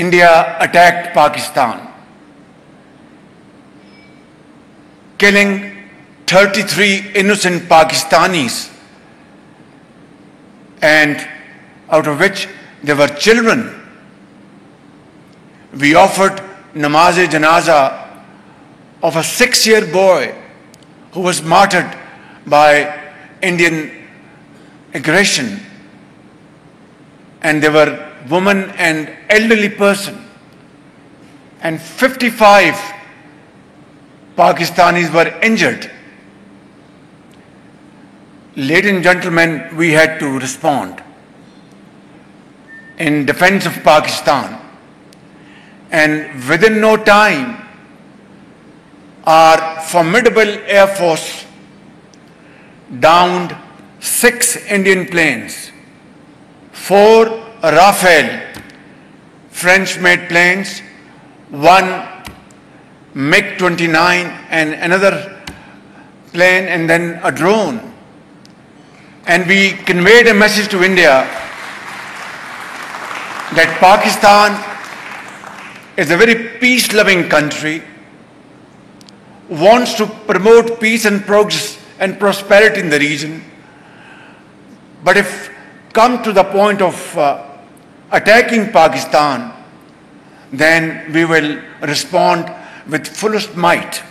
India attacked Pakistan, killing 33 innocent Pakistanis, and out of which there were children. We offered namaz-e-janaza of a 6-year boy who was martyred by Indian aggression, and there were women and elderly person, and 55 Pakistanis were injured. Ladies and gentlemen, we had to respond in defense of Pakistan, and within no time our formidable Air Force downed 6 Indian planes, 4 Rafale French-made planes, 1 MiG-29 and another plane, and then a drone. And we conveyed a message to India that Pakistan is a very peace-loving country, wants to promote peace and progress and prosperity in the region. But if come to the point of attacking Pakistan, then we will respond with fullest might.